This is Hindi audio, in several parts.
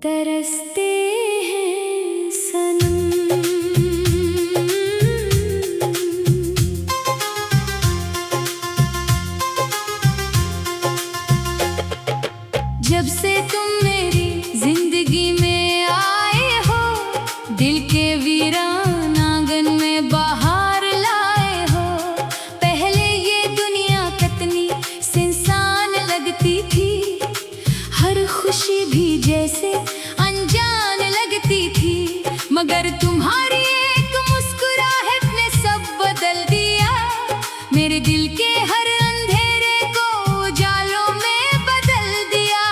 तरसते हैं सनम। जब से तुम मेरी जिंदगी में आए हो, दिल के वीरान आंगन में बाहर लाए हो। पहले ये दुनिया कितनी सुनसान लगती थी, हर खुशी भी जैसे अनजान लगती थी। मगर तुम्हारी एक मुस्कुराहट ने सब बदल दिया, मेरे दिल के हर अंधेरे को उजालों में बदल दिया।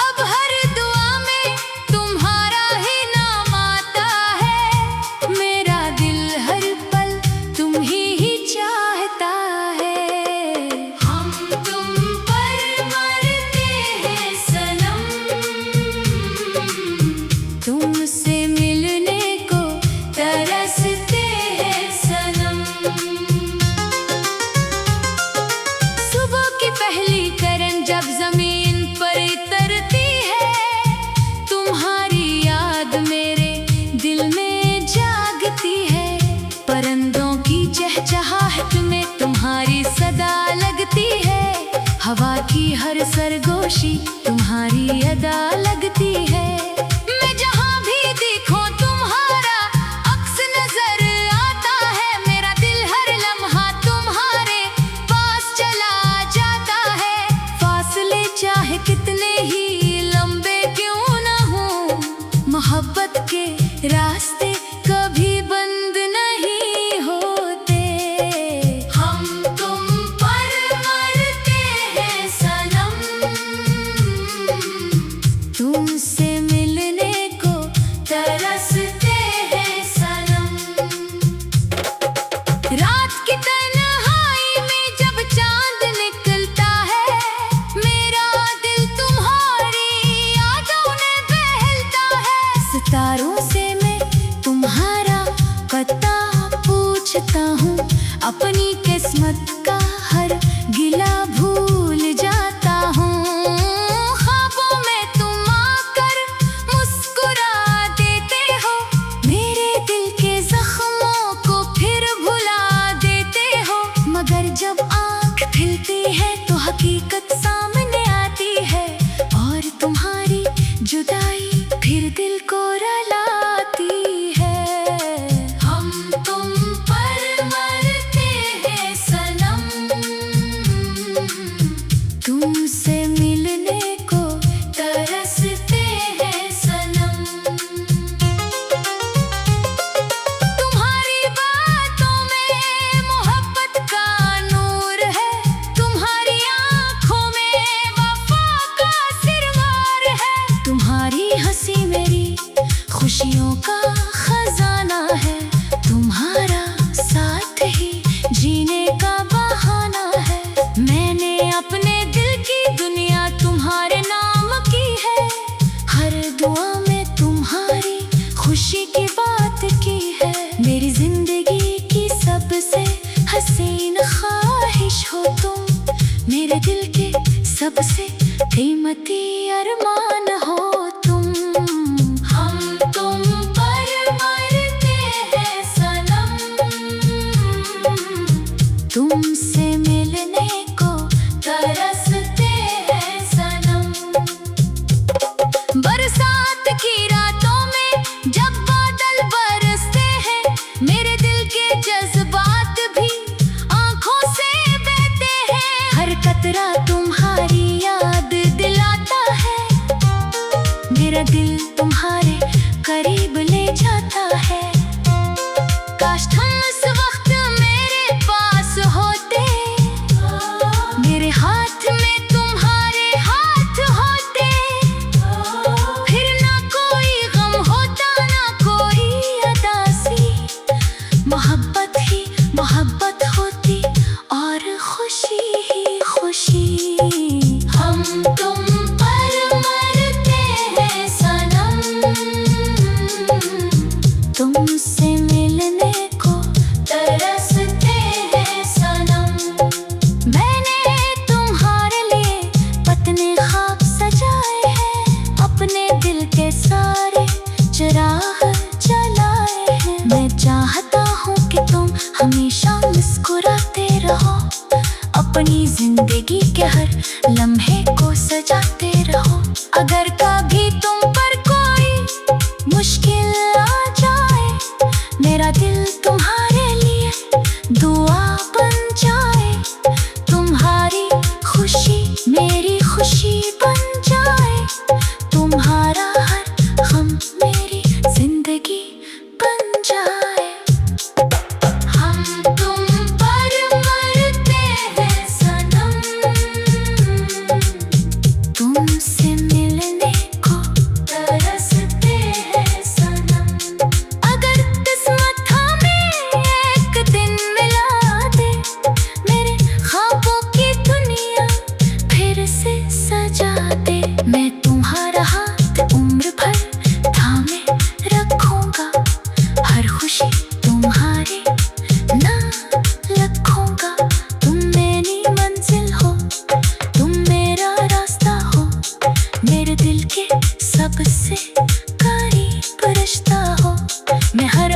अब हर दुआ में तुम्हारा ही नाम आता है, मेरा दिल हर पल तुम ही चाहता है। हम तुम पर मरते हैं सनम, तुमसे मिलने को तरसते हैं सनम। सुबह की पहली किरण जब जमीन पर उतरती है, तुम्हारी याद मेरे दिल में जागती है। परिंदों की चहचहाहट में तुम्हारी सदा लगती है, हवा की हर सरगोशी तुम्हारी अदा लगती है। मैं जहाँ भी देखूं तुम्हारा अक्स नजर आता है, मेरा दिल हर लम्हा तुम्हारे पास चला जाता है। फासले चाहे कितने ही लंबे क्यों न हों, मोहब्बत के रास्ते कभी बंद नहीं होते। हम तुम पर मरते हैं सनम, तुमसे मिलने को तरसते हैं सनम। रात की तन्हाई में जब चांद निकलता है, मेरा दिल तुम्हारी यादों में बहलता है। सितारों से मैं तुम्हारा पता पूछता हूँ, अपनी किस्मत का हर गिला भूल जाता हूँ। ख्वाबों में तुम आकर मुस्कुरा देते हो, मेरे दिल के जख्मों को फिर भुला देते हो। मगर जब आँख खुलती है तो हकीकत सामने आती है, और तुम्हारी जुदाई फिर दिल को रुलाती है। हम तुम पर मरते हैं सनम, तुमसे मिलने को तरसते हैं सनम। तुम्हारी बातों में मोहब्बत का नूर है, तुम्हारी आँखों में वफा का सिरमार है। तुम्हारी हंसी मेरी खुशियों का खजाना है, तुम्हारा साथ ही जीने का बहाना है। मैंने अपने दिल की दुनिया तुम्हारे नाम की है, हर दुआ में तुम्हारी खुशी की बात की है। मेरी जिंदगी की सबसे हसीन ख्वाहिश हो तुम, मेरे दिल के सबसे कीमती अरमान हो तुम। हम तुम पर मरते हैं सनम, तुमसे मिलने को तरसते हैं सनम। बरसात की रातों में जब बादल बरसते हैं, मेरे दिल के जज्बात भी आंखों से बहते हैं। हर कतरा तुम्हारी याद दिलाता है, मेरा दिल तुम्हारे करीब ले जाता है। काश तुम उस वक्त मेरे पास होते, मेरे हाथ में तुम्हारे हाथ होते। फिर ना कोई गम होता, ना कोई उदासी, मोहब्बत ही मोहब्बत होती और खुशी ही खुशी। हम तुम पर मरते हैं सनम, तुमसे मिलने को अपनी जिंदगी के हर लम्हे को सजाते रहो। अगर कभी तुम पर कोई मुश्किल आ जाए, मेरा दिल तुम्हारे लिए दुआ बन जाए। तुम्हारी खुशी मेरी खुशी बन जाए, तुम्हारा हर गम मेरी जिंदगी बन जाए। हम तुम पर मरते हैं सनम, तुमसे मिलने को तरसते हैं सनम। अगर किस्मत हमें एक दिन मिला दे, मेरे ख्वाबों की दुनिया फिर से सजा दे। मैं तुम्हारा हाथ उम्र भर थामे रखूंगा, हर खुशी तुम्हारे नाम लिखूंगा। तुम मेरी मंजिल हो, तुम मेरा रास्ता हो, मेरे दिल के सबसे करीब रिश्ता हो। मैं हर